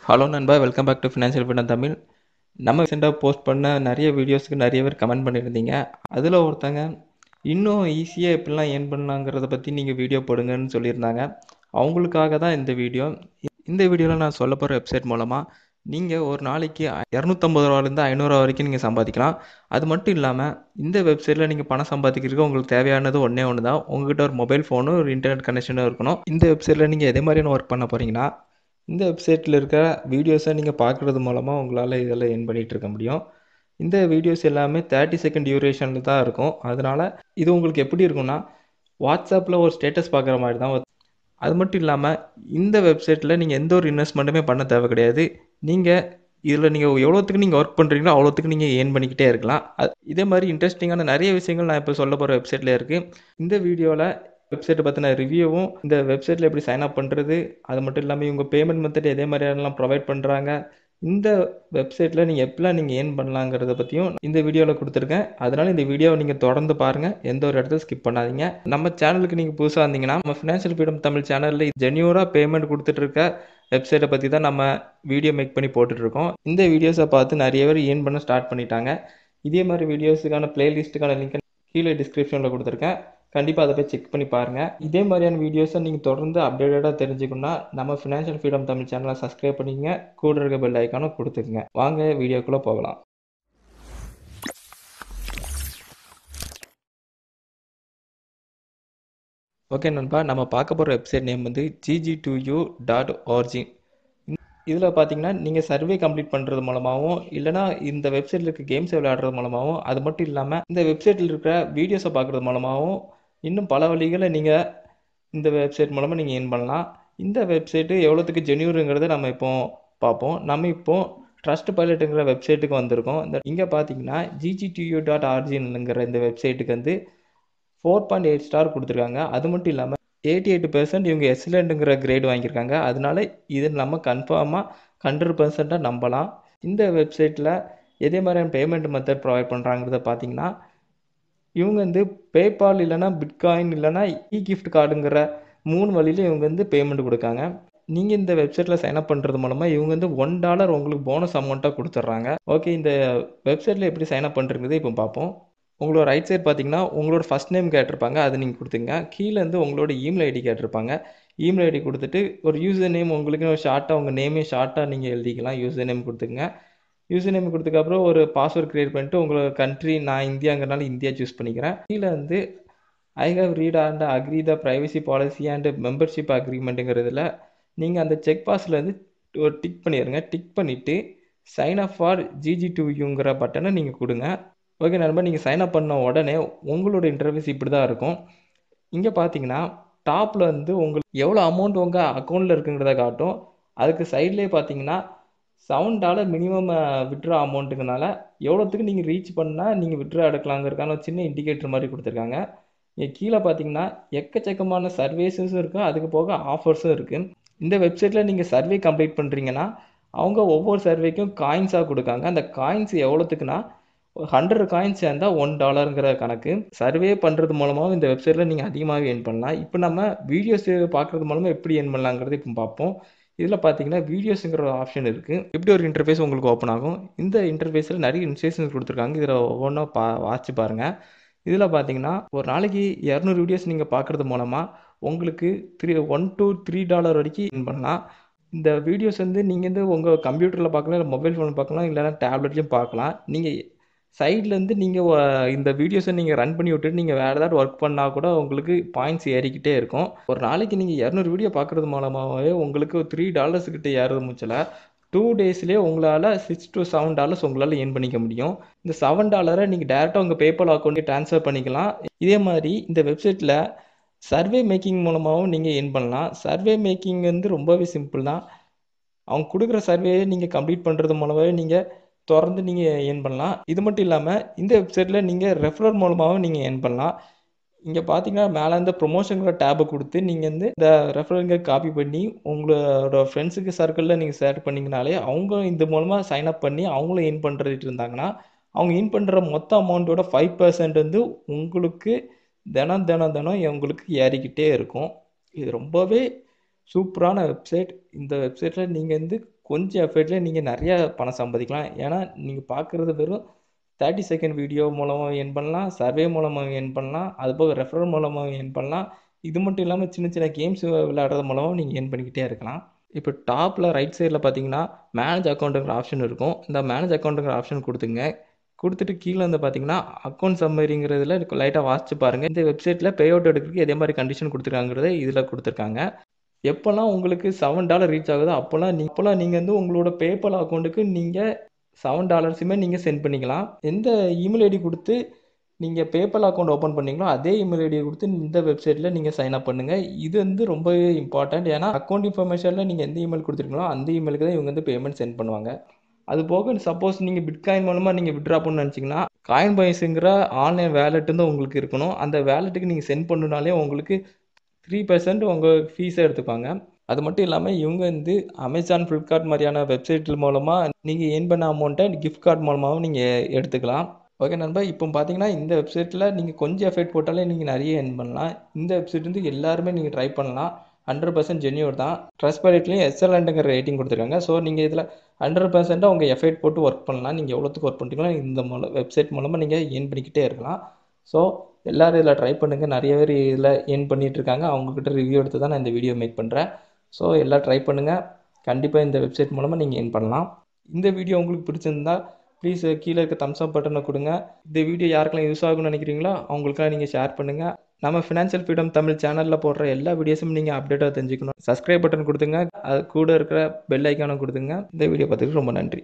Hello நண்பா, welcome back to financial freedom Tamil. நம்ம ரீசெண்டாக போஸ்ட் பண்ண நிறைய வீடியோஸ்க்கு நிறைய பேர் கமெண்ட் பண்ணியிருந்தீங்க. அதில் ஒருத்தங்க இன்னும் ஈஸியாக எப்படிலாம் ஏர்ன் பண்ணலாங்கிறத பற்றி நீங்கள் வீடியோ போடுங்கன்னு சொல்லியிருந்தாங்க. அவங்களுக்காக தான் இந்த வீடியோ. இந்த வீடியோவில் நான் சொல்ல போகிற வெப்சைட் மூலமாக நீங்கள் ஒரு நாளைக்கு 250 ரூபாலேருந்து 500 வரைக்கும் நீங்கள் சம்பாதிக்கலாம். அது மட்டும் இல்லாமல் இந்த வெப்சைட்டில் நீங்கள் பணம் சம்பாதிக்கிறதுக்கு உங்களுக்கு தேவையானது ஒன்றே ஒன்று தான். உங்கள்கிட்ட ஒரு மொபைல் ஃபோனும் ஒரு இன்டர்நெட் கனெக்ஷனும் இருக்கணும். இந்த வெப்சைட்டில் நீங்கள் எதே மாதிரியான ஒர்க் பண்ண போகிறீங்கன்னா, இந்த வெப்சைட்டில் இருக்க வீடியோஸை நீங்கள் பார்க்குறது மூலமாக உங்களால் இதில் ஏர்ன் பண்ணிகிட்டு இருக்க முடியும். இந்த வீடியோஸ் எல்லாமே 30 செகண்ட் டியூரேஷனில் தான் இருக்கும். அதனால் இது உங்களுக்கு எப்படி இருக்கும்னா, வாட்ஸ்அப்பில் ஒரு ஸ்டேட்டஸ் பார்க்குற மாதிரி தான். அது மட்டும் இல்லாமல் இந்த வெப்சைட்டில் நீங்கள் எந்த ஒரு இன்வெஸ்ட்மெண்ட்டுமே பண்ண தேவை கிடையாது. நீங்கள் எவ்வளோத்துக்கு நீங்கள் ஒர்க் பண்ணுறீங்களோ அவ்வளோத்துக்கு நீங்கள் ஏர்ன் பண்ணிக்கிட்டே இருக்கலாம். இதே மாதிரி இன்ட்ரெஸ்டிங்கான நிறைய விஷயங்கள் நான் இப்போ சொல்ல போகிற வெப்சைட்டில் இருக்குது. இந்த வீடியோவில் வெப்சைட்டை பற்றின ரிவ்யூவும், இந்த வெப்சைட்டில் எப்படி சைன் அப் பண்ணுறது, அது மட்டும் இல்லாமல் இவங்க பேமெண்ட் மெத்தட் எதே மாதிரியெல்லாம் ப்ரொவைட் பண்ணுறாங்க, இந்த வெப்சைட்டில் நீங்கள் எப்படிலாம் நீங்கள் ஏர்ன் பண்ணலாங்கிறத பற்றியும் இந்த வீடியோவில் கொடுத்துருக்கேன். அதனால் இந்த வீடியோவை நீங்கள் தொடர்ந்து பாருங்கள், எந்த ஒரு இடத்துல ஸ்கிப் பண்ணாதீங்க. நம்ம சேனலுக்கு நீங்கள் புதுசாக இருந்தீங்கன்னா, நம்ம ஃபினான்ஷியல் ஃப்ரீடம் தமிழ் சேனலில் ஜென்யூராக பேமெண்ட் கொடுத்துட்ருக்க வெப்சைட்டை பற்றி தான் நம்ம வீடியோ மேக் பண்ணி போட்டுட்ருக்கோம். இந்த வீடியோஸை பார்த்து நிறைய பேர் ஏர்ன் பண்ண ஸ்டார்ட் பண்ணிட்டாங்க. இதே மாதிரி வீடியோஸுக்கான பிளேலிஸ்ட்டுக்கான லிங்க் கீழே டிஸ்கிரிப்ஷனில் கொடுத்துருக்கேன். கண்டிப்பாக அதை போய் செக் பண்ணி பாருங்கள். இதே மாதிரியான வீடியோஸை நீங்கள் தொடர்ந்து அப்டேட்டடாக தெரிஞ்சுக்கணும்னா நம்ம ஃபினான்ஷியல் ஃப்ரீடம் தமிழ் சேனலை சப்ஸ்கிரைப் பண்ணிங்க, கூட இருக்க பெல் ஐக்கானும் கொடுத்துக்குங்க. வாங்க வீடியோக்குள்ளே போகலாம். ஓகே நண்பா, நம்ம பார்க்க போகிற வெப்சைட் நேம் வந்து gg2u.org. இதில் பார்த்தீங்கன்னா நீங்கள் சர்வே கம்ப்ளீட் பண்ணுறது மூலமாகவும், இல்லைனா இந்த வெப்சைட்டில் இருக்க கேம்ஸ் விளையாடுறது மூலமாகவும், அது மட்டும் இல்லாமல் இந்த வெப்சைட்டில் இருக்கிற வீடியோஸை பார்க்குறது மூலமாகவும், இன்னும் பல வழிகளை நீங்கள் இந்த வெப்சைட் மூலமாக நீங்கள் ஏர்ன் பண்ணலாம். இந்த வெப்சைட்டு எவ்வளோத்துக்கு ஜென்யூருங்கிறத நம்ம இப்போ பார்ப்போம். நம்ம இப்போ ட்ரஸ்ட் பைலட்டுங்கிற வெப்சைட்டுக்கு வந்திருக்கோம். இங்கே பார்த்தீங்கன்னா gg2u.orgங்கிற இந்த வெப்சைட்டுக்கு வந்து 4.8 ஸ்டார் கொடுத்துருக்காங்க. அது மட்டும் இல்லாமல் 88% இவங்க எக்ஸலண்ட்டுங்கிற கிரேட் வாங்கியிருக்காங்க. அதனால இது நம்ம கன்ஃபார்மாக 100% நம்பலாம். இந்த வெப்சைட்டில் எதே மாதிரியான பேமெண்ட் மெத்தட் ப்ரொவைட் பண்ணுறாங்கிறத பார்த்தீங்கன்னா, இவங்க வந்து பேபால் இல்லைனா பிட்காயின் இல்லைனா கிஃப்ட் கார்டுங்கிற 3 வழியில் இவங்க வந்து பேமெண்ட் கொடுக்காங்க. நீங்கள் இந்த வெப்சைட்டில் சைன்அப் பண்ணுறது மூலமாக இவங்க வந்து $1 உங்களுக்கு போனஸ் அமௌண்ட்டாக கொடுத்துட்றாங்க. ஓகே, இந்த வெப்சைட்டில் எப்படி சைன்அப் பண்ணுறது இப்போ பார்ப்போம். உங்களோட ரைட் சைட் பார்த்தீங்கன்னா உங்களோட ஃபஸ்ட் நேம் கேட்டிருப்பாங்க, அதை நீங்கள் கொடுத்துங்க. கீழே வந்து உங்களோட இமெயில் ஐடி கேட்டிருப்பாங்க. இமெயில் ஐடி கொடுத்துட்டு ஒரு யூசர் நேம் உங்களுக்கு ஒரு ஷார்ட்டாக உங்கள் நேமே ஷார்ட்டாக நீங்கள் எழுதிக்கலாம். யூசர் நேம் கொடுத்துங்க. யூசர் நேம் கொடுத்ததுக்கப்புறம் ஒரு பாஸ்வேர்ட் க்ரியேட் பண்ணிட்டு உங்களோட கண்ட்ரி, நான் இந்தியாங்கிறனால இந்தியா சூஸ் பண்ணிக்கிறேன். கீழே வந்து I have read and agree the privacy policy and membership அக்ரிமெண்ட்டுங்கிறதுல நீங்கள் அந்த செக் பாக்ஸில் வந்து ஒரு டிக் பண்ணிடுங்க. டிக் பண்ணிவிட்டு சைன் அப் ஃபார் gg2uங்கிற பட்டனை நீங்கள் கொடுங்க. ஓகே நண்பா, நீங்கள் சைன் அப் பண்ண உடனே உங்களோட இன்டர்ஃபேஸ் இப்படி தான் இருக்கும். இங்கே பார்த்தீங்கன்னா டாப்பில் வந்து உங்களுக்கு எவ்வளோ அமௌண்ட் உங்கள் அக்கௌண்ட்டில் இருக்குங்கிறத காட்டும். அதுக்கு சைட்லேயே பார்த்தீங்கன்னா $7 மினிமம் விட்ரா அமௌண்ட்டுங்கனால எவ்வளோத்துக்கு நீங்கள் ரீச் பண்ணால் நீங்கள் விட்ரா எடுக்கலாங்கிறதுக்கான சின்ன இண்டிகேட்டர் மாதிரி கொடுத்துருக்காங்க. இங்கே கீழே பார்த்தீங்கன்னா எக்கச்சக்கமான சர்வீஸஸும் இருக்குது, அதுக்கு போக ஆஃபர்ஸும் இருக்குது. இந்த வெப்சைட்டில் நீங்கள் சர்வே கம்ப்ளீட் பண்ணுறீங்கன்னா அவங்க ஒவ்வொரு சர்வேக்கும் காயின்ஸாக கொடுக்காங்க. அந்த காயின்ஸ் எவ்வளோத்துக்குன்னா 100 காயின்ஸ் சேர்ந்தா $1ங்கிற கணக்கு. சர்வே பண்ணுறது மூலமாக இந்த வெப்சைட்டில் நீங்கள் அதிகமாக ஏர்ன் பண்ணலாம். இப்போ நம்ம வீடியோஸ் பார்க்குறது மூலமாக எப்படி ஏர்ன் பண்ணலாங்கிறது இப்போ பார்ப்போம். இதில் பார்த்தீங்கன்னா வீடியோஸுங்கிற ஒரு ஆப்ஷன் இருக்குது. இப்படி ஒரு இன்டர்ஃபேஸ் உங்களுக்கு ஓப்பன் ஆகும். இந்த இன்டர்ஃபேஸில் நிறைய இன்ஸ்ட்ரக்ஷன்ஸ் கொடுத்துருக்காங்க. இதில் ஒவ்வொன்றா வாட்சி பாருங்கள். இதில் பார்த்தீங்கன்னா ஒரு நாளைக்கு 200 வீடியோஸ் நீங்கள் பார்க்குறது மூலமாக உங்களுக்கு $1 to $3 வரைக்கும் ஏர்ன் பண்ணலாம். இந்த வீடியோஸ் வந்து நீங்கள் வந்து உங்கள் கம்ப்யூட்டரில் பார்க்கலாம், இல்லை மொபைல் ஃபோனில் பார்க்கலாம், இல்லைனா டேப்லெட்லேயும் பார்க்கலாம். நீங்கள் சைட்லேருந்து நீங்கள் இந்த வீடியோஸை நீங்கள் ரன் பண்ணி விட்டுட்டு நீங்கள் வேறு ஏதாவது ஒர்க் பண்ணால் கூட உங்களுக்கு பாயிண்ட்ஸ் ஏறிக்கிட்டே இருக்கும். ஒரு நாளைக்கு நீங்கள் 200 வீடியோ பார்க்குறது மூலமாகவே உங்களுக்கு $3 கிட்ட ஏறது முச்சில் 2 டேஸ்லேயே உங்களால் $6 to $7 உங்களால் ஏர்ன் பண்ணிக்க முடியும். இந்த $7 நீங்கள் டேரெக்டாக உங்கள் பேபால் அக்கௌண்ட்டுக்கு ட்ரான்ஸ்ஃபர் பண்ணிக்கலாம். இதே மாதிரி இந்த வெப்சைட்டில் சர்வே மேக்கிங் மூலமாகவும் நீங்கள் ஏர்ன் பண்ணலாம். சர்வே மேக்கிங் வந்து ரொம்பவே சிம்பிள் தான். அவங்க கொடுக்குற சர்வேயை நீங்கள் கம்ப்ளீட் பண்ணுறது மூலமாகவே நீங்கள் தொடர்ந்து நீங்கள் ஏர்ன் பண்ணலாம். இது மட்டும் இல்லாமல் இந்த வெப்சைட்டில் நீங்கள் ரெஃபரல் மூலமாகவும் நீங்கள் ஏர்ன் பண்ணலாம். இங்கே பார்த்தீங்கன்னா மேலே இந்த ப்ரொமோஷனுங்கிற டேபை கொடுத்து நீங்கள் வந்து இந்த ரெஃபரலுங்க காப்பி பண்ணி உங்களோட ஃப்ரெண்ட்ஸுக்கு சர்க்கிளில் நீங்கள் ஷேர் பண்ணிங்கனாலே அவங்க இந்த மூலமாக சைன் அப் பண்ணி அவங்களும் ஏர்ன் பண்ணுறது இருந்தாங்கன்னா அவங்க ஏர்ன் பண்ணுற மொத்த அமௌண்ட்டோட 5% வந்து உங்களுக்கு தினம் உங்களுக்கு ஏறிக்கிட்டே இருக்கும். இது ரொம்பவே சூப்பரான வெப்சைட். இந்த வெப்சைட்டில் நீங்கள் வந்து கொஞ்சம் எஃபர்ட்லேயே நீங்கள் நிறைய பணம் சம்பாதிக்கலாம். ஏன்னா நீங்கள் பார்க்குறது வெறும் 30 செகண்ட் வீடியோ மூலமாக ஏர்ன் பண்ணலாம், சர்வே மூலமாக ஏர்ன் பண்ணலாம், அதுபோக ரெஃபரல் மூலமாக ஏர்ன் பண்ணலாம். இது மட்டும் இல்லாமல் சின்ன சின்ன கேம்ஸ் விளையாடுறது மூலமாக நீங்கள் ஏர்ன் பண்ணிக்கிட்டே இருக்கலாம். இப்போ டாப்பில் ரைட் சைடில் பார்த்தீங்கன்னா மேனேஜ் அக்கௌண்ட்டுங்கிற ஆப்ஷன் இருக்கும். இந்த மேனேஜ் அக்கௌண்ட்டுங்கிற ஆப்ஷன் கொடுத்துங்க. கொடுத்துட்டு கீழே வந்து பார்த்தீங்கன்னா அக்கௌண்ட் சம்மரிங்கிறதுல லைட்டாக வாசிச்சு பாருங்கள். இந்த வெப்சைட்டில் பே அவுட் எடுக்கிறதுக்கு எதே மாதிரி கண்டிஷன் கொடுத்துருக்காங்கிறத இதில் கொடுத்துருக்காங்க. எப்போல்லாம் உங்களுக்கு $7 ரீச் ஆகுதோ அப்போல்லாம் நீங்கள் வந்து உங்களோட பேபால் அக்கௌண்ட்டுக்கு நீங்கள் $7 நீங்கள் சென்ட் பண்ணிக்கலாம். எந்த இமெயில் ஐடி கொடுத்து நீங்கள் பேபால் அக்கௌண்ட் ஓப்பன் பண்ணீங்களோ அதே இமெயில் ஐடியை கொடுத்து இந்த வெப்சைட்டில் நீங்கள் சைன் அப் பண்ணுங்கள். இது வந்து ரொம்பவே இம்பார்ட்டண்ட். ஏன்னா அக்கௌண்ட் இன்ஃபர்மேஷனில் நீங்கள் எந்த இமெயில் கொடுத்துருக்கீங்களோ அந்த இமெயிலுக்கு தான் இவங்க வந்து பேமெண்ட் சென்ட் பண்ணுவாங்க. அது போக சப்போஸ் நீங்கள் பிட்காயின் மூலமாக நீங்கள் விட்ரா பண்ணணும்னு நினச்சிங்கன்னா காயின் பாய்ஸுங்கிற ஆன்லைன் வேலெட்டு தான் உங்களுக்கு இருக்கணும். அந்த வேலெட்டுக்கு நீங்கள் சென்ட் பண்ணுனாலே உங்களுக்கு 3% உங்கள் ஃபீஸை எடுத்துப்பாங்க. அது மட்டும் இல்லாமல் இவங்க வந்து அமேசான், ஃப்ளிப்கார்ட் மாதிரியான வெப்சைட் மூலமாக நீங்கள் ஏர்ன் பண்ண அமௌண்ட்டை கிஃப்ட் கார்டு மூலமாகவும் நீங்கள் எடுத்துக்கலாம். ஓகே நண்பா, இப்போ பார்த்தீங்கன்னா இந்த வெப்சைட்டில் நீங்கள் கொஞ்சம் எஃபெக்ட் போட்டாலே நீங்கள் நிறைய ஏர்ன் பண்ணலாம். இந்த வெப்சைட் வந்து எல்லாருமே நீங்கள் ட்ரை பண்ணலாம். 100% ஜென்யூர் தான். ட்ரஸ்ட்பேரேட்லேயும் எக்ஸலண்ட்டுங்கிற ரேட்டிங் கொடுத்துருக்காங்க. ஸோ நீங்கள் இதில் 100% உங்கள் எஃபெக்ட் போட்டு ஒர்க் பண்ணலாம். நீங்கள் எவ்வளோத்துக்கு ஒர்க் பண்ணுறீங்களோ இந்த வெப்சைட் மூலமாக நீங்கள் ஏர்ன் பண்ணிக்கிட்டே இருக்கலாம். ஸோ எல்லோரும் இதில் ட்ரை பண்ணுங்கள். நிறைய பேர் இதில் ஏர்ன் பண்ணிகிட்டு இருக்காங்க. அவங்கக்கிட்ட ரிவ்யூ எடுத்து தான் நான் இந்த வீடியோ மேக் பண்ணுறேன். ஸோ எல்லாம் ட்ரை பண்ணுங்கள். கண்டிப்பாக இந்த வெப்சைட் மூலமாக நீங்கள் ஏர்ன் பண்ணலாம். இந்த வீடியோ உங்களுக்கு பிடிச்சிருந்தா ப்ளீஸ் கீழே இருக்க தம்ஸ் அப் பட்டனை கொடுங்க. இந்த வீடியோ யாருக்கெல்லாம் யூஸ் ஆகும்னு நினைக்கிறீங்களோ அவங்களுக்கெல்லாம் நீங்கள் ஷேர் பண்ணுங்கள். நம்ம ஃபினான்ஷியல் ஃப்ரீடம் தமிழ் சேனலில் போடுற எல்லா வீடியோஸும் நீங்கள் அப்டேட்டாக தெரிஞ்சுக்கணும். சப்ஸ்கிரைப் பட்டன் கொடுத்துங்க. அது கூட இருக்கிற பெல் ஐக்கானை கொடுத்துங்க. இந்த வீடியோ பார்த்துக்கு ரொம்ப நன்றி.